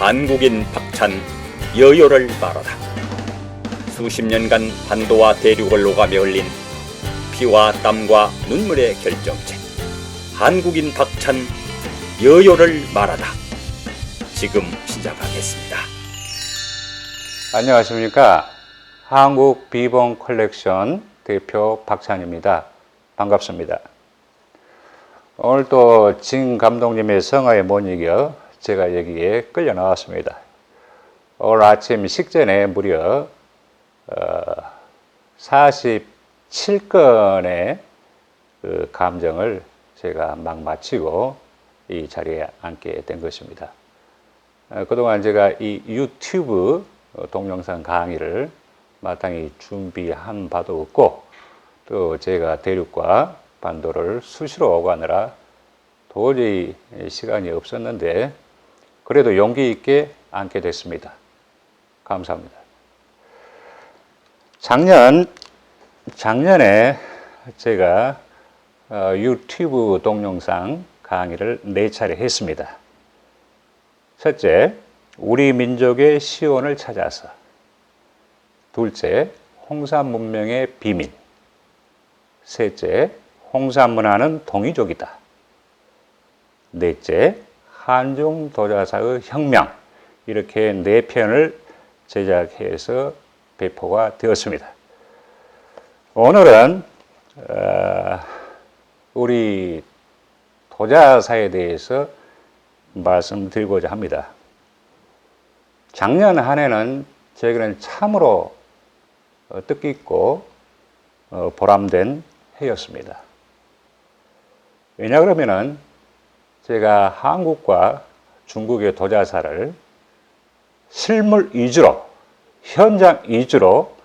한국인 박찬 여요를 말하다. 수십 년간 반도와 대륙을 오가며 흘린 피와 땀과 눈물의 결정체, 한국인 박찬 여요를 말하다. 지금 시작하겠습니다. 안녕하십니까. 한국 비봉 컬렉션 대표 박찬입니다. 반갑습니다. 오늘 또 진 감독님의 성화에 못 이겨 제가 여기에 끌려 나왔습니다. 오늘 아침 식전에 무려 47건의 그 감정을 제가 막 마치고 이 자리에 앉게 된 것입니다. 그동안 제가 이 유튜브 동영상 강의를 마땅히 준비한 바도 없고, 또 제가 대륙과 반도를 수시로 오가느라 도저히 시간이 없었는데 그래도 용기 있게 앉게 됐습니다. 감사합니다. 작년에 제가 유튜브 동영상 강의를 4차례 했습니다. 첫째, 우리 민족의 시온을 찾아서. 둘째, 홍산 문명의 비밀. 셋째, 홍산 문화는 동이족이다. 넷째, 한중 도자사의 혁명. 이렇게 4편을 제작해서 배포가 되었습니다. 오늘은 우리 도자사에 대해서 말씀드리고자 합니다. 작년 한 해는 저에게는 참으로 뜻깊고 보람된 해였습니다. 왜냐 그러면은 제가 한국과 중국의 도자사를 실물 위주로, 현장 위주로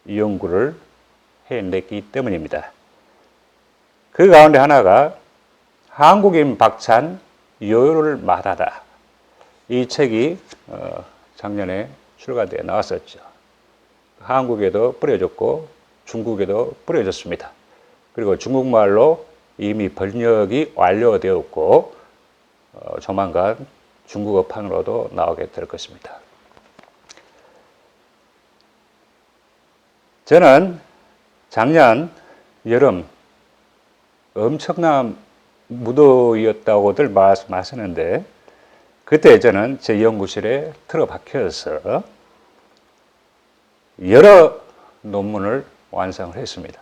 연구를 해냈기 때문입니다. 그 가운데 하나가 한국인 박찬 여요를 말하다. 이 책이 작년에 출간되어 나왔었죠. 한국에도 뿌려졌고 중국에도 뿌려졌습니다. 그리고 중국말로 이미 번역이 완료되었고 조만간 중국어판으로도 나오게 될 것입니다. 저는 작년 여름 엄청난 무더위였다고들 말씀하시는데, 그때 저는 제 연구실에 틀어박혀서 여러 논문을 완성을 했습니다.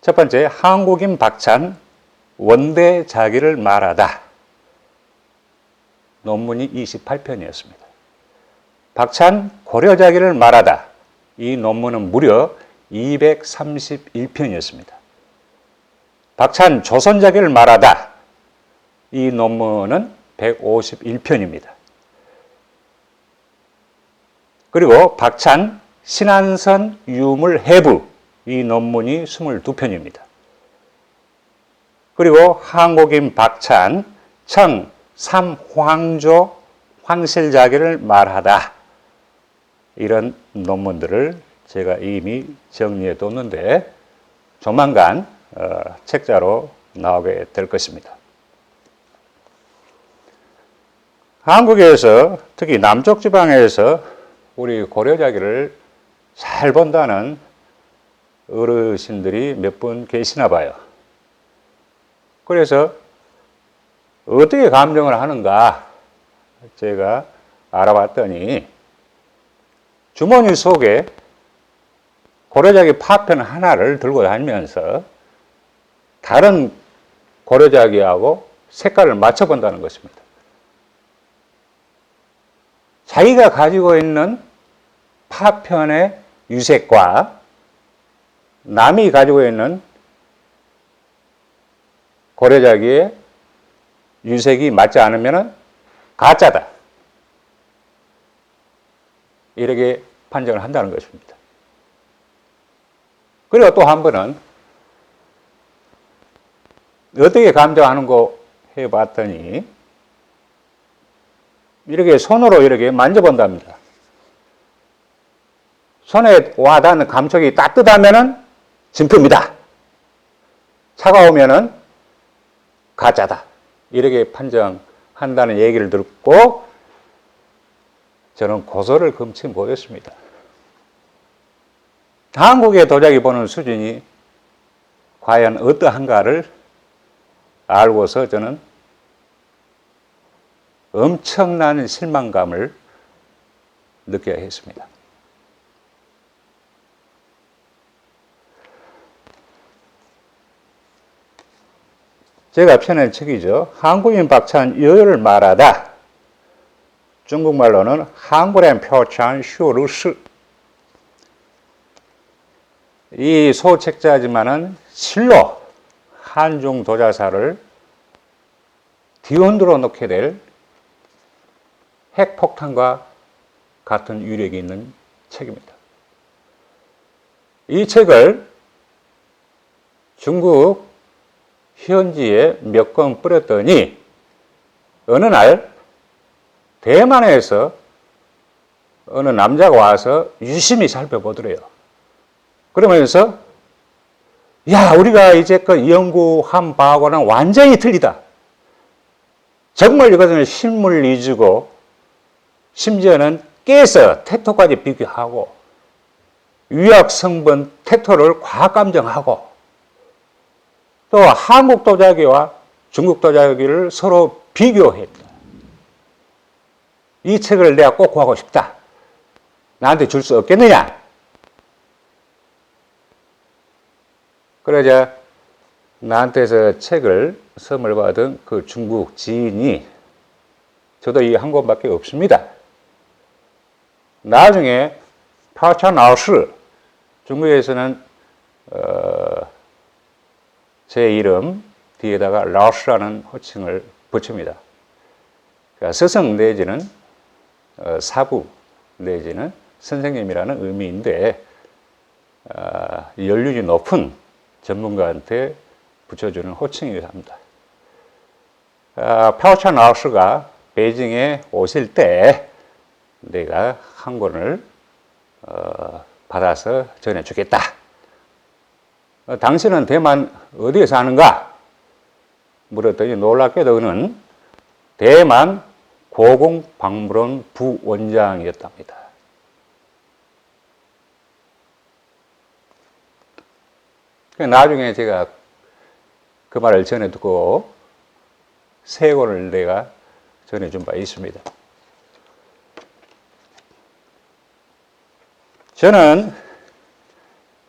첫 번째, 한국인 박찬 원대 자기를 말하다. 논문이 28편이었습니다. 박찬 고려 자기를 말하다. 이 논문은 무려 231편이었습니다. 박찬 조선 자기를 말하다. 이 논문은 151편입니다. 그리고 박찬 신안선 유물 해부. 이 논문이 22편입니다. 그리고 한국인 박찬 청 삼황조 황실자기를 말하다. 이런 논문들을 제가 이미 정리해 뒀는데 조만간 책자로 나오게 될 것입니다. 한국에서, 특히 남쪽 지방에서 우리 고려자기를 잘 본다는 어르신들이 몇 분 계시나 봐요. 그래서 어떻게 감정을 하는가 제가 알아봤더니 주머니 속에 고려자기 파편 하나를 들고 다니면서 다른 고려자기하고 색깔을 맞춰본다는 것입니다. 자기가 가지고 있는 파편의 유색과 남이 가지고 있는 고려자기의 유색이 맞지 않으면 가짜다. 이렇게 판정을 한다는 것입니다. 그리고 또 한 번은 어떻게 감정하는 거 해봤더니 이렇게 손으로 이렇게 만져본답니다. 손에 와닿는 감촉이 따뜻하면은 진품이다. 차가우면은 가짜다. 이렇게 판정하는 한다는 얘기를 듣고 저는 고소를 금치 못했습니다. 한국의 도자기 보는 수준이 과연 어떠한가를 알고서 저는 엄청난 실망감을 느껴야 했습니다. 제가 펴낸 책이죠. 한국인 박찬 여유를 말하다. 중국말로는 한국인 표찬 쇼루스. 이 소책자지만은 실로 한중 도자사를 뒤흔들어 놓게 될 핵폭탄과 같은 위력이 있는 책입니다. 이 책을 중국 현지에 몇 권 뿌렸더니 어느 날 대만에서 어느 남자가 와서 유심히 살펴보더래요. 그러면서 야, 우리가 이제껏 연구한 바하고는 완전히 틀리다. 정말 이것은 실물 위주고 심지어는 깨서 테토까지 비교하고 유약 성분 테토를 과학 감정하고 또 한국 도자기와 중국 도자기를 서로 비교했다. 이 책을 내가 꼭 구하고 싶다. 나한테 줄 수 없겠느냐? 그러자 나한테서 책을 선물 받은 그 중국 지인이 저도 이 한 권밖에 없습니다. 나중에 파차나오스 중국에서는 제 이름 뒤에다가 라오스라는 호칭을 붙입니다. 그러니까 스승 내지는 사부 내지는 선생님이라는 의미인데 연륜이 높은 전문가한테 붙여주는 호칭이기도 합니다. 파오찬 라오스가 베이징에 오실 때 내가 한 권을 받아서 전해주겠다. 당신은 대만 어디에 사는가? 물었더니 놀랍게도 그는 대만 고궁박물원 부원장이었답니다. 나중에 제가 그 말을 전해 듣고 세 권을 내가 전해준 바 있습니다. 저는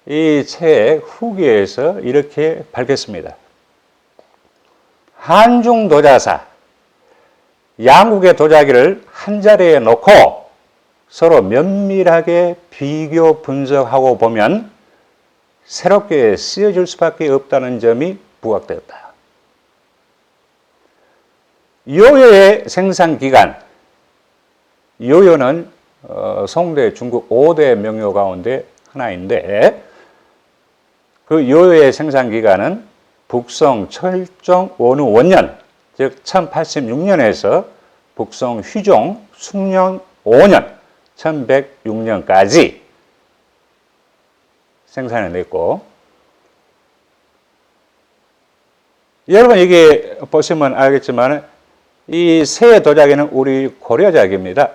이 책 후기에서 이렇게 밝혔습니다. 한중 도자사, 양국의 도자기를 한자리에 놓고 서로 면밀하게 비교 분석하고 보면 새롭게 쓰여질 수밖에 없다는 점이 부각되었다. 요요의 생산기간, 요요는 송대 중국 5대 명요 가운데 하나인데 그 요요의 생산기간은 북송 철종 원후 원년, 즉 1086년에서 북송 휘종 숭년 5년 1106년까지 생산해냈고, 여러분 이게 보시면 알겠지만 이 새 도자기는 우리 고려자기입니다.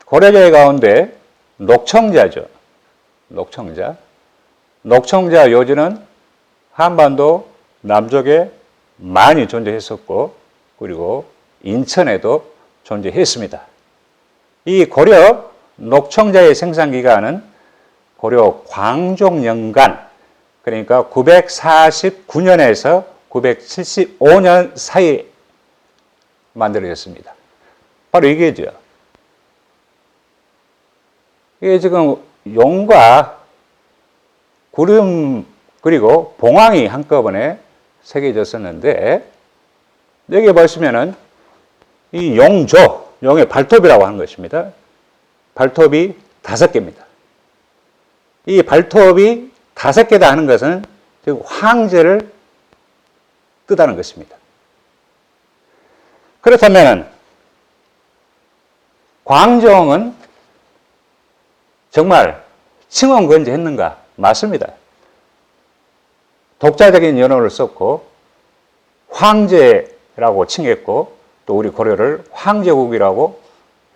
고려자기 가운데 녹청자죠. 녹청자. 녹청자 요지는 한반도 남쪽에 많이 존재했었고 그리고 인천에도 존재했습니다. 이 고려 녹청자의 생산기간은 고려 광종년간, 그러니까 949년에서 975년 사이에 만들어졌습니다. 바로 이게죠. 이게 지금 용과 구름 그리고 봉황이 한꺼번에 새겨졌었는데 여기 보시면은 이 용조, 용의 발톱이라고 하는 것입니다. 발톱이 5개입니다. 이 발톱이 5개다 하는 것은 즉 황제를 뜻하는 것입니다. 그렇다면 광종은 정말 칭언건재했는가? 맞습니다. 독자적인 연호를 썼고 황제라고 칭했고 또 우리 고려를 황제국이라고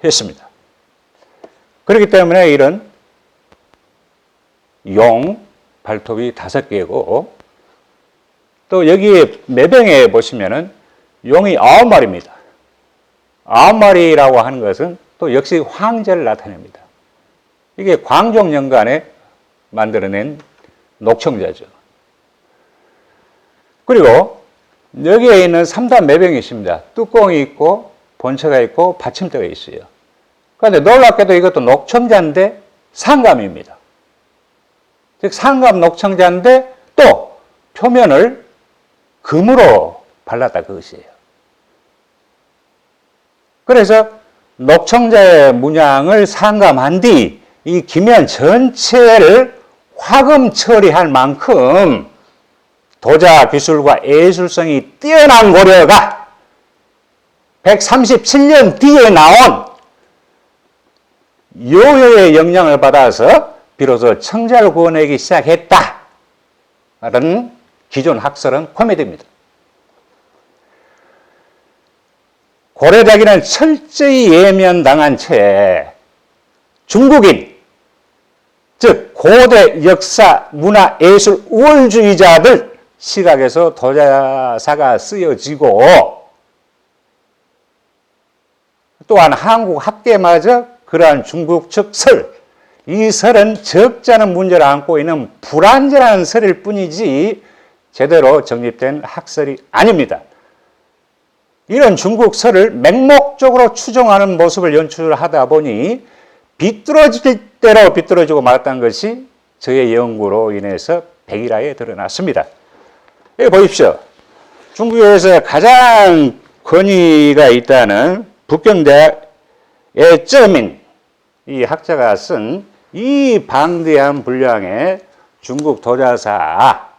했습니다. 그렇기 때문에 이런 용 발톱이 5개고 또 여기에 매병에 보시면은 용이 9마리입니다. 9마리라고 하는 것은 또 역시 황제를 나타냅니다. 이게 광종연간에 만들어낸 녹청자죠. 그리고 여기에 있는 3단 매병이 있습니다. 뚜껑이 있고 본체가 있고 받침대가 있어요. 그런데 놀랍게도 이것도 녹청자인데 상감입니다. 즉 상감 녹청자인데 또 표면을 금으로 발랐다 그것이에요. 그래서 녹청자의 문양을 상감한 뒤 이 기면 전체를 화금 처리할 만큼 도자 기술과 예술성이 뛰어난 고려가 137년 뒤에 나온 여효의 영향을 받아서 비로소 청자를 구워내기 시작했다. 라는 기존 학설은 코미디입니다. 고려자기는 철저히 예면당한 채 중국인, 즉 고대 역사, 문화, 예술 우월주의자들 시각에서 도자사가 쓰여지고 또한 한국 학계마저 그러한 중국 측 설, 이 설은 적지 않은 문제를 안고 있는 불완전한 설일 뿐이지 제대로 정립된 학설이 아닙니다. 이런 중국 설을 맹목적으로 추종하는 모습을 연출하다 보니 비뚤어질 대로 비뚤어지고 말았다는 것이 저의 연구로 인해서 백일하에 드러났습니다. 여기 보십시오. 중국에서 가장 권위가 있다는 북경대의 쩌민 이 학자가 쓴 이 방대한 분량의 중국 도자사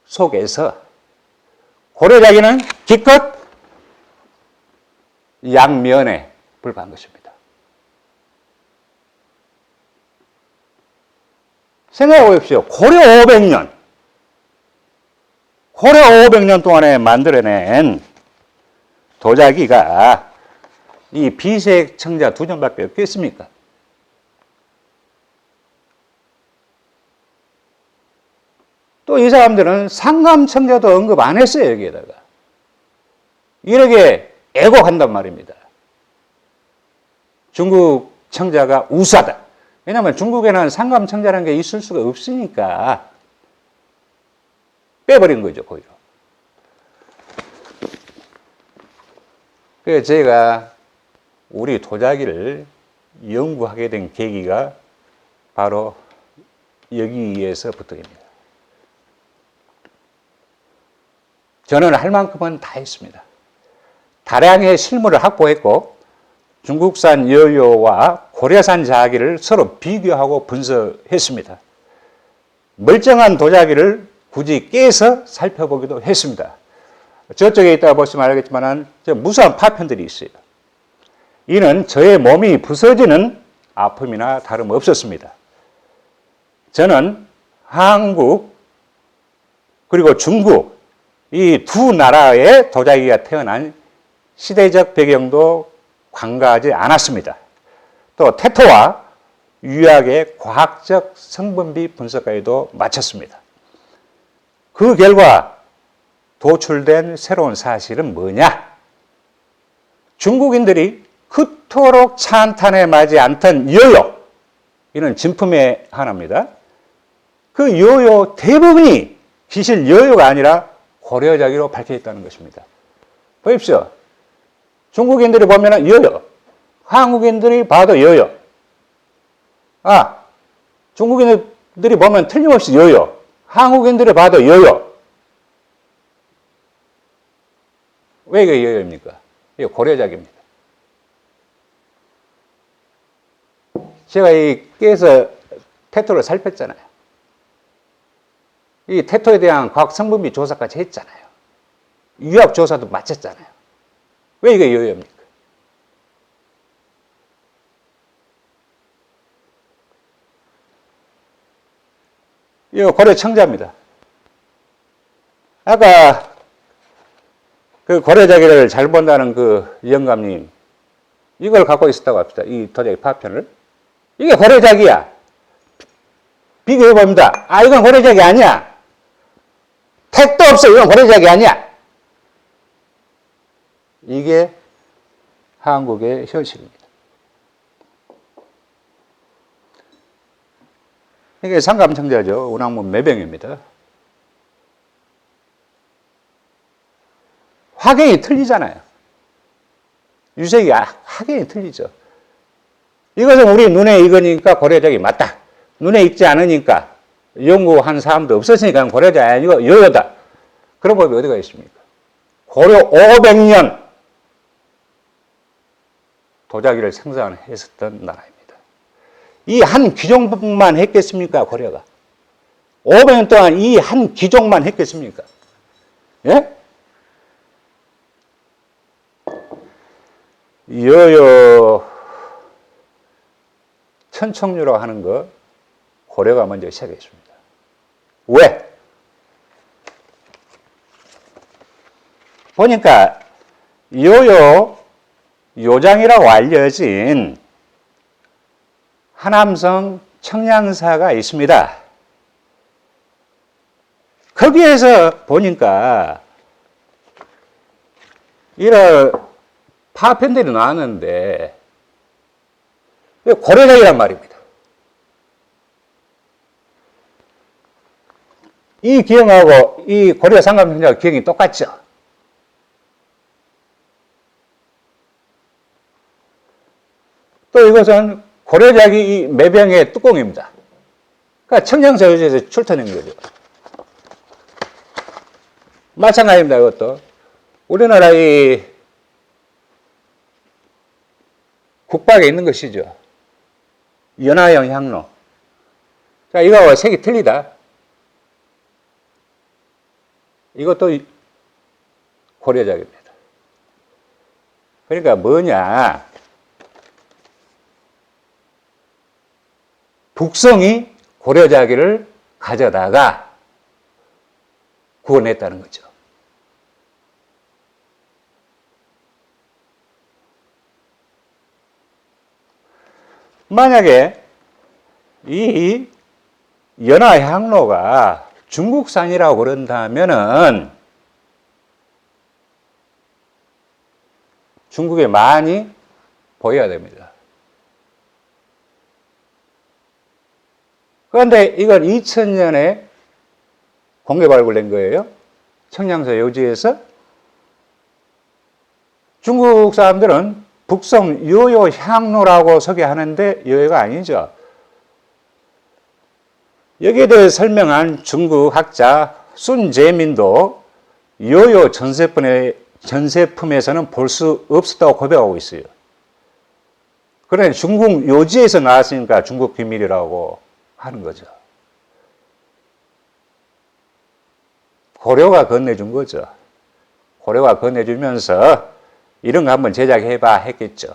속에서 고려자기는 기껏 양면에 불과한 것입니다. 생각해 보십시오. 고려 500년 동안에 만들어낸 도자기가 이 비색 청자 2점밖에 없겠습니까? 또 이 사람들은 상감 청자도 언급 안 했어요, 여기에다가. 이렇게 애곡한단 말입니다. 중국 청자가 우수하다. 왜냐하면 중국에는 상감 청자라는 게 있을 수가 없으니까 빼버린 거죠, 거기로. 그래서 제가 우리 도자기를 연구하게 된 계기가 바로 여기에서부터입니다. 저는 할 만큼은 다 했습니다. 다량의 실물을 확보했고 중국산 여효와 고려산 자기를 서로 비교하고 분석했습니다. 멀쩡한 도자기를 굳이 깨서 살펴보기도 했습니다. 저쪽에 있다가 보시면 알겠지만 무수한 파편들이 있어요. 이는 저의 몸이 부서지는 아픔이나 다름없었습니다. 저는 한국 그리고 중국 이 두 나라의 도자기가 태어난 시대적 배경도 관가하지 않았습니다. 또 태토와 유약의 과학적 성분비 분석까지도 마쳤습니다. 그 결과 도출된 새로운 사실은 뭐냐? 중국인들이 그토록 찬탄에 맞지 않던 여효, 이는 진품의 하나입니다. 그 여효 대부분이 기실 여효가 아니라 고려자기로 밝혀있다는 것입니다. 보십시오. 중국인들이 보면 여효, 한국인들이 봐도 여효. 중국인들이 보면 틀림없이 여효, 한국인들이 봐도 여효. 왜 이게 여효입니까? 이게 고려자기입니다. 제가 이 깨서 태토를 살폈잖아요. 이 태토에 대한 과학 성분비 조사까지 했잖아요. 유학 조사도 마쳤잖아요. 왜 이게 여효입니까? 이거 고려 청자입니다. 아까 그 고려자기를 잘 본다는 그 영감님, 이걸 갖고 있었다고 합시다. 이 도자기 파편을. 이게 고려자기야. 비교해 봅니다. 아, 이건 고려자기 아니야. 택도 없어. 이건 고려자기 아니야. 이게 한국의 현실입니다. 이게 상감청자죠. 운항문 매병입니다. 확연히 틀리잖아요. 유색이 확연히 틀리죠. 이것은 우리 눈에 익으니까 고려자기 맞다. 눈에 익지 않으니까 연구한 사람도 없었으니까 고려자기 아니고 여여다. 그런 법이 어디가 있습니까? 고려 500년 도자기를 생산했었던 나라입니다. 이 한 기종만 했겠습니까? 고려가. 500년 동안 이 한 기종만 했겠습니까? 예? 여여 천청류라고 하는 거 고려가 먼저 시작했습니다. 왜? 보니까 여여 요장이라고 알려진 하남성 청량사가 있습니다. 거기에서 보니까 이런 파편들이 나왔는데 고려자기란 말입니다. 이 기형하고 이 고려 상감청자 기형이 똑같죠. 또 이것은 고려자기 이 매병의 뚜껑입니다. 그러니까 청량사 유지에서 출토된 거죠. 마찬가지입니다. 이것도 우리나라 이 국박에 있는 것이죠. 연화형 향로. 자, 이거와 색이 틀리다. 이것도 고려자기입니다. 그러니까 뭐냐? 북성이 고려자기를 가져다가 구원했다는 거죠. 만약에 이 연화향로가 중국산이라고 그런다면은 중국에 많이 보여야 됩니다. 그런데 이건 2000년에 공개 발굴된 거예요. 청량서 요지에서. 중국 사람들은 북성 여요 향로라고 소개하는데 여요가 아니죠. 여기에 대해 설명한 중국 학자 순재민도 여요 전세품에서는 볼 수 없었다고 고백하고 있어요. 그런데 중국 요지에서 나왔으니까 중국 비밀이라고 하는 거죠. 고려가 건네준 거죠. 고려가 건네주면서 이런 거 한번 제작해봐 했겠죠.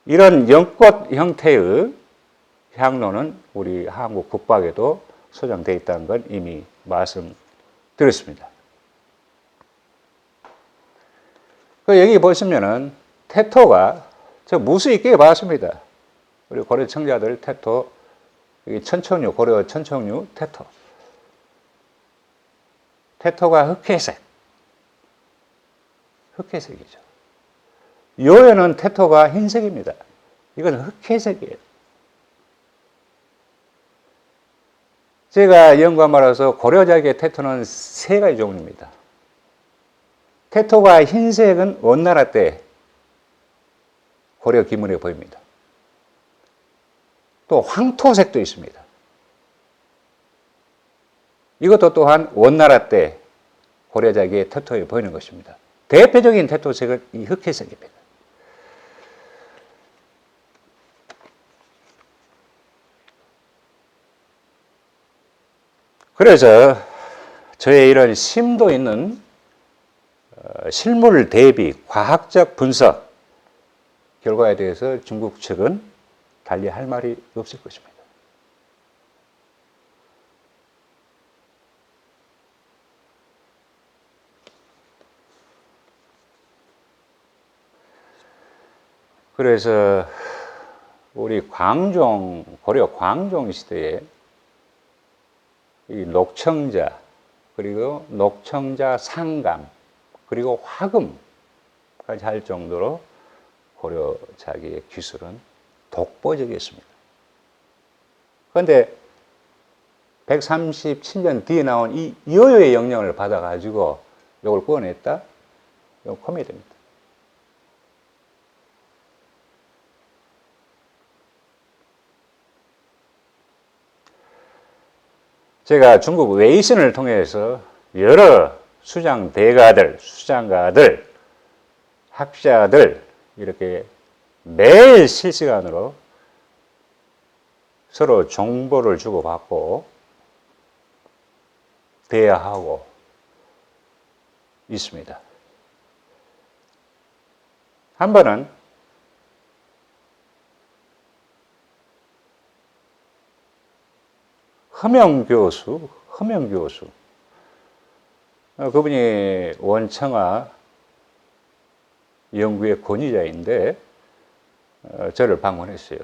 이런 연꽃 형태의 향로는 우리 한국 국박에도 소장되어 있다는 건 이미 말씀드렸습니다. 여기 보시면은 태토가 저 무수 있게 봤습니다. 우리 고려 청자들 태토, 여기 천청류, 고려 천청류 태토. 태토가 흑회색. 흑회색이죠. 요요는 태토가 흰색입니다. 이건 흑회색이에요. 제가 연구한 바라서 고려자기의 태토는 세 가지 종류입니다. 태토가 흰색은 원나라 때 고려 기문에 보입니다. 또 황토색도 있습니다. 이것도 또한 원나라 때 고려자기의 태토에 보이는 것입니다. 대표적인 태토색은 이 흑회색입니다. 그래서 저의 이런 심도 있는 실물 대비 과학적 분석 결과에 대해서 중국 측은 달리 할 말이 없을 것입니다. 그래서 우리 고려 광종 시대에 이 녹청자, 그리고 녹청자 상감, 그리고 화금까지 할 정도로 고려 자기의 기술은 독보적이었습니다. 그런데 137년 뒤에 나온 이 여요의 영향을 받아가지고 이걸 꺼냈다? 이건 코미디입니다. 제가 중국 웨이신을 통해서 여러 수장 대가들, 수장가들, 학자들 이렇게 매일 실시간으로 서로 정보를 주고받고 대화하고 있습니다. 한 번은 허명 교수, 그분이 원청아 연구의 권위자인데 저를 방문했어요.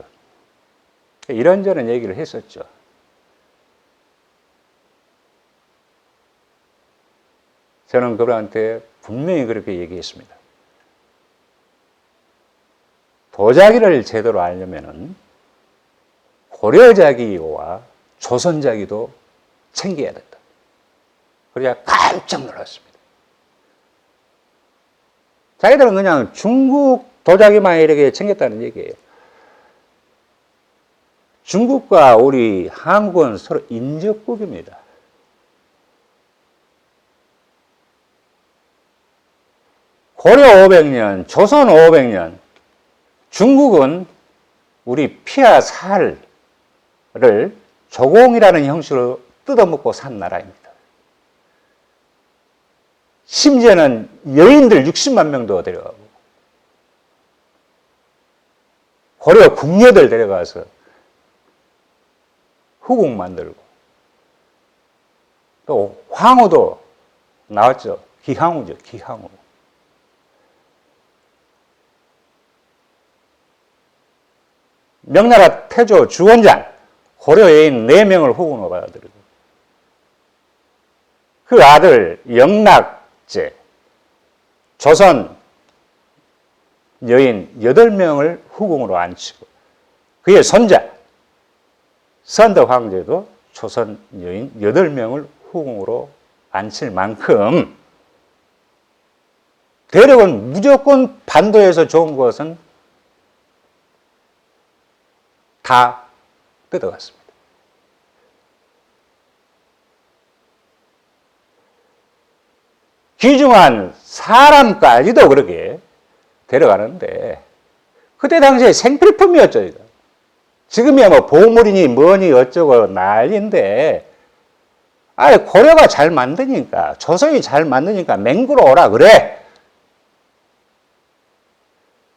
이런저런 얘기를 했었죠. 저는 그분한테 분명히 그렇게 얘기했습니다. 도자기를 제대로 알려면은 고려자기와 조선자기도 챙겨야 된다. 그래야 깜짝 놀랐습니다. 자기들은 그냥 중국 도자기만 이렇게 챙겼다는 얘기예요. 중국과 우리 한국은 서로 인접국입니다. 고려 500년, 조선 500년, 중국은 우리 피와 살을 조공이라는 형식으로 뜯어먹고 산 나라입니다. 심지어는 여인들 60만 명도 데려가고 고려 궁녀들 데려가서 후궁 만들고 또 황후도 나왔죠. 기항후죠. 기항후. 명나라 태조 주원장 고려 여인 4명을 후궁으로 받아들이고 그 아들 영락제 조선 여인 8명을 후궁으로 앉히고 그의 손자 선덕 황제도 조선 여인 8명을 후궁으로 앉힐 만큼 대륙은 무조건 반도에서 좋은 것은 다 뜯어갔습니다. 귀중한 사람까지도 그렇게 데려가는데 그때 당시에 생필품이었죠. 이거. 지금이야 뭐 보물이니 뭐니 어쩌고 난리인데 아예 고려가 잘 만드니까 조선이 잘 만드니까 맹구로 오라 그래.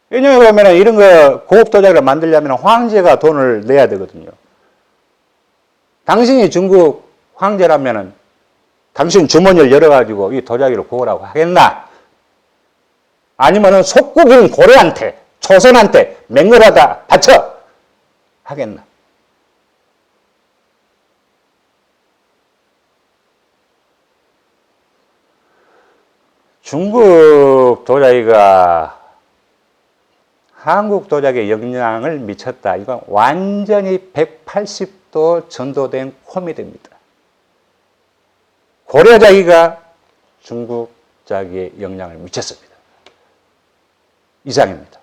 왜냐면 보면 이런 거 고급 도자기를 만들려면 황제가 돈을 내야 되거든요. 당신이 중국 황제라면은 당신 주머니를 열어가지고 이 도자기를 구하라고 하겠나? 아니면은 속국인 고려한테, 조선한테 맹렬하다 바쳐 하겠나? 중국 도자기가 한국 도자기에 영향을 미쳤다. 이건 완전히 180도 전도된 코미디입니다. 고려 자기가 중국 자기에 영향을 미쳤습니다. 이상입니다.